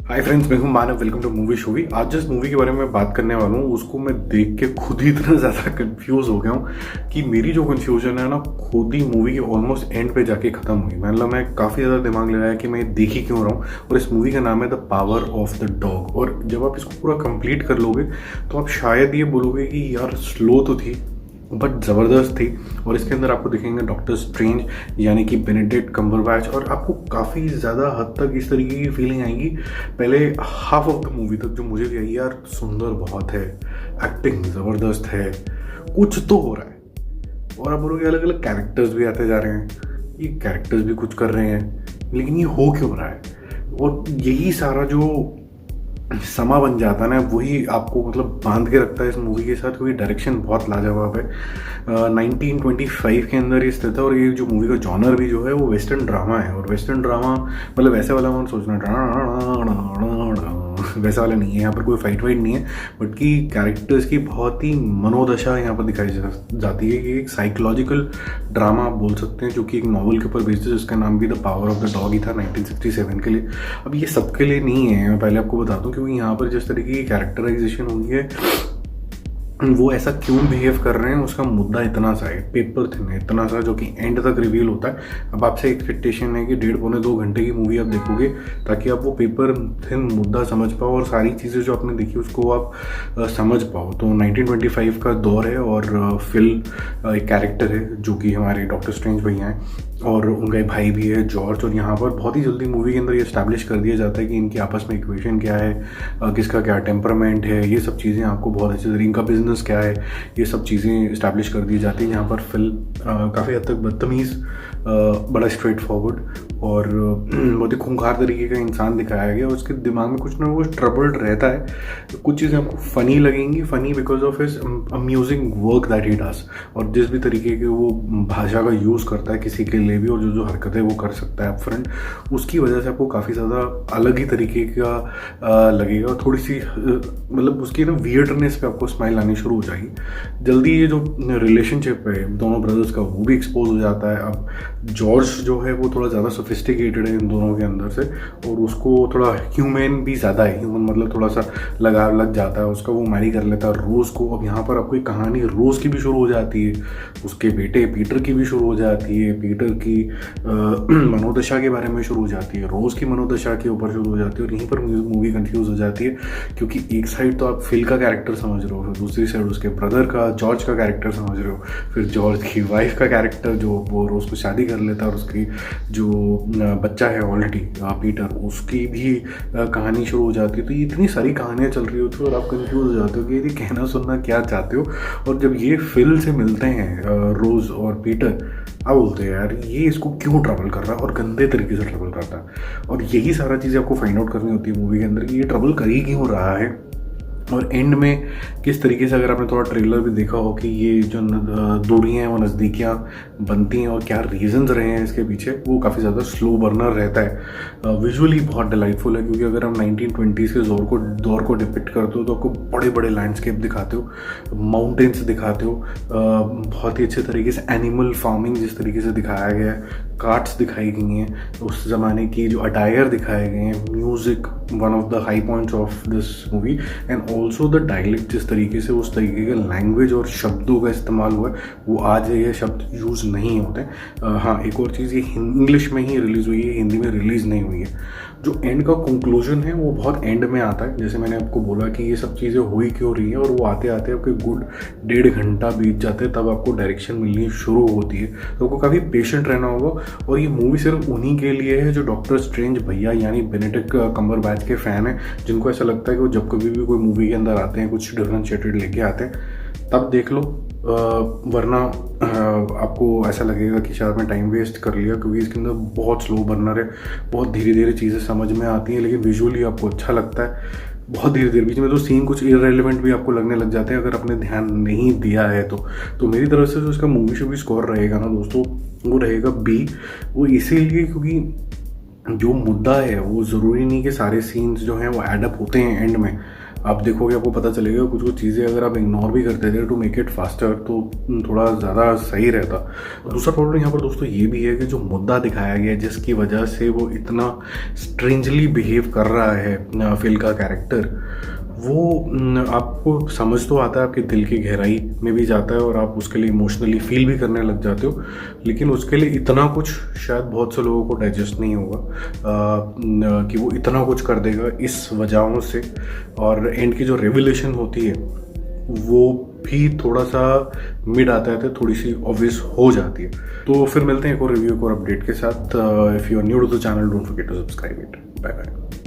हाय friends, मैं हूं Manav. Welcome to Movie Showy. आज जिस मूवी के बारे में बात करने वाला हूं उसको मैं देख के खुद ही इतना ज़्यादा कंफ्यूज हो गया हूं कि मेरी जो कंफ्यूजन है ना, खुद ही मूवी के ऑलमोस्ट एंड पे जाके ख़त्म हुई। मतलब मैं काफ़ी ज़्यादा दिमाग लगाया कि मैं देख ही क्यों रहा हूँ। और इस मूवी का नाम है the power of the dog. और जब आप इसको पूरा कंप्लीट कर लोगे तो आप शायद ये बोलोगे कि यार स्लो तो थी बट ज़बरदस्त थी। और इसके अंदर आपको दिखेंगे डॉक्टर स्ट्रेंज यानी कि बेनेडिक्ट कम्बरबैच, और आपको काफ़ी ज़्यादा हद तक इस तरीके की फीलिंग आएगी पहले हाफ ऑफ द मूवी तक, जो मुझे भी आई यार सुंदर बहुत है, एक्टिंग ज़बरदस्त है, कुछ तो हो रहा है। और आप बोलोगे अलग अलग कैरेक्टर्स भी आते जा रहे हैं, ये कैरेक्टर्स भी कुछ कर रहे हैं, लेकिन ये हो क्यों रहा है। और यही सारा जो समा बन जाता है ना, वही आपको मतलब बांध के रखता है इस मूवी के साथ, क्योंकि डायरेक्शन बहुत लाजवाब है। 1925 के अंदर ये स्थित है। और ये जो मूवी का जॉनर भी जो है वो वेस्टर्न ड्रामा है। और वेस्टर्न ड्रामा मतलब वैसे वाला मत सोचना वैसा वाला नहीं है। यहाँ पर कोई फाइट वाइट नहीं है, बट कि कैरेक्टर्स की बहुत ही मनोदशा यहाँ पर दिखाई जाती है। कि एक साइकोलॉजिकल ड्रामा आप बोल सकते हैं, जो कि एक नॉवल के ऊपर बेस्ड है जिसका नाम भी the power of the dog ही था 1967 के लिए। अब ये सबके लिए नहीं है, मैं पहले आपको बता दूं, क्योंकि यहाँ पर जिस तरीके की कैरेक्टराइजेशन हुई है, वो ऐसा क्यों बिहेव कर रहे हैं, उसका मुद्दा इतना सा है, पेपर थिन है इतना सा, जो कि एंड तक रिवील होता है। अब आपसे एक्सपेक्टेशन है कि 1.5-2 घंटे की मूवी आप देखोगे ताकि आप वो पेपर थिन मुद्दा समझ पाओ और सारी चीज़ें जो आपने देखी उसको आप समझ पाओ। तो 1925 का दौर है और फिल एक कैरेक्टर है जो कि हमारे डॉक्टर स्ट्रेंज भैया हैं, और उनका एक भाई भी है जॉर्ज। और यहाँ पर बहुत ही जल्दी मूवी के अंदर ये इस्टेब्लिश कर दिया जाता है कि इनकी आपस में इक्वेशन क्या है, किसका क्या टेम्परामेंट है, ये सब चीज़ें आपको बहुत अच्छे तरीके, इनका बिजनेस क्या है, ये सब चीज़ें इस्टेब्लिश कर दी जाती है। यहाँ पर फिल काफ़ी हद तक बदतमीज़, बड़ा स्ट्रेट फॉरवर्ड और बहुत ही खूंखार तरीके का इंसान दिखाया गया। उसके दिमाग में कुछ ना कुछ ट्रबल्ड रहता है। तो कुछ चीज़ें आपको फ़नी लगेंगी, funny because of his amusing work that he does, और जिस भी तरीके के वो भाषा का यूज़ करता है किसी के लिए भी, और जो जो हरकतें वो कर सकता है अप फ्रंट, उसकी वजह से आपको काफ़ी ज़्यादा अलग ही तरीके का लगेगा। थोड़ी सी मतलब उसकी ना वियर्डनेस पे आपको स्माइल आनी शुरू हो जाएगी जल्दी। ये जो रिलेशनशिप है दोनों ब्रदर्स का वो भी एक्सपोज हो जाता है। अब जॉर्ज जो है वो थोड़ा ज़्यादा सोफिस्टिकेटेड है इन दोनों के अंदर से, और उसको थोड़ा ह्यूमन भी ज़्यादा है, ह्यूमन मतलब थोड़ा सा लगाव लग जाता है उसका, वो मैरी कर लेता है रोज़ को। अब यहाँ पर आपको एक कहानी रोज़ की भी शुरू हो जाती है, उसके बेटे पीटर की भी शुरू हो जाती है, पीटर की मनोदशा के बारे में शुरू हो जाती है, रोज़ की मनोदशा के ऊपर शुरू हो जाती है। और यहीं पर मूवी कंफ्यूज हो जाती है, क्योंकि एक साइड तो आप फिल का कैरेक्टर समझ रहे हो, फिर दूसरी साइड उसके ब्रदर का जॉर्ज का कैरेक्टर समझ रहे हो, फिर जॉर्ज की वाइफ का कैरेक्टर जो वो रोज़ को शादी कर लेता है, और उसकी जो बच्चा है ऑलरेडी पीटर, उसकी भी कहानी शुरू हो जाती है। तो ये इतनी सारी कहानियाँ चल रही होती है और आप कंफ्यूज हो जाते हो कि ये कहना सुनना क्या चाहते हो। और जब ये फिल से मिलते हैं रोज़ और पीटर, अब बोलते हैं यार ये इसको क्यों ट्रबल कर रहा है, और गंदे तरीके से ट्रबल करता है। और यही सारा चीज़ें आपको फाइंड आउट करनी होती है मूवी के अंदर कि ये ट्रबल कर ही क्यों रहा है। और एंड में किस तरीके से, अगर आपने थोड़ा ट्रेलर भी देखा हो, कि ये जो दूरियाँ हैं वो नज़दीकियाँ बनती हैं, और क्या रीजंस रहे हैं इसके पीछे, वो काफ़ी ज़्यादा स्लो बर्नर रहता है। विजुअली बहुत डिलाइटफुल है, क्योंकि अगर हम 1920s के दौर को डिपिक्ट करते हो तो आपको बड़े बड़े लैंडस्केप दिखाते हो, माउंटेन्स दिखाते हो, बहुत ही अच्छे तरीके से एनिमल फार्मिंग जिस तरीके से दिखाया गया है, कार्ट्स दिखाई गई हैं, उस ज़माने की जो अटायर दिखाए गए हैं, music one of the high points of this movie, and also the dialect, जिस तरीके से उस तरीके का लैंग्वेज और शब्दों का इस्तेमाल हुआ है, वो आज ये शब्द यूज़ नहीं होते। हाँ, एक और चीज़, ये इंग्लिश में ही रिलीज़ हुई है, हिंदी में रिलीज़ नहीं हुई है। जो एंड का कंक्लूजन है वो बहुत एंड में आता है, जैसे मैंने आपको बोला कि ये सब चीज़ें हुई क्यों रही हैं, और वो आते आते आपके गुड 1.5 घंटा बीत जाते हैं, तब आपको डायरेक्शन मिलनी शुरू होती है। तो आपको काफ़ी पेशेंट रहना होगा। और ये मूवी सिर्फ उन्हीं के लिए है जो डॉक्टर स्ट्रेंज भैया यानी बेनेडिक्ट कम्बरबैच के फ़ैन हैं, जिनको ऐसा लगता है कि वो जब कभी भी कोई मूवी के अंदर आते हैं कुछ डिफरेंशिएटेड लेके आते हैं, तब देख लो। वरना आपको ऐसा लगेगा कि शायद मैं टाइम वेस्ट कर लिया, क्योंकि इसके अंदर बहुत स्लो बर्नर है, बहुत धीरे धीरे चीज़ें समझ में आती हैं, लेकिन विजुअली आपको अच्छा लगता है। बहुत धीरे धीरे बीच में तो सीन कुछ इररेलेवेंट भी आपको लगने लग जाते हैं अगर आपने ध्यान नहीं दिया है तो मेरी तरफ से जो इसका मूवी शो भी स्कोर रहेगा ना दोस्तों, वो रहेगा बी। वो इसीलिए क्योंकि जो मुद्दा है वो ज़रूरी नहीं कि सारे सीन्स जो हैं वो एडअप होते हैं एंड में। आप देखोगे आपको पता चलेगा कुछ कुछ चीज़ें अगर आप इग्नोर भी करते थे टू मेक इट फास्टर तो थोड़ा ज़्यादा सही रहता। दूसरा प्रॉब्लम यहाँ पर दोस्तों ये भी है कि जो मुद्दा दिखाया गया है जिसकी वजह से वो इतना स्ट्रेंजली बिहेव कर रहा है फिल का कैरेक्टर, वो आपको समझ तो आता है, आपके दिल की गहराई में भी जाता है और आप उसके लिए इमोशनली फील भी करने लग जाते हो, लेकिन उसके लिए इतना कुछ शायद बहुत से लोगों को डाइजेस्ट नहीं होगा कि वो इतना कुछ कर देगा इस वजहों से। और एंड की जो रेवलेशन होती है वो भी थोड़ा सा मिड आता है, थोड़ी सी ऑब्वियस हो जाती है। तो फिर मिलते हैं एक और रिव्यू, एक और अपडेट के साथ। If you are new to the channel don't forget to subscribe it. Bye bye.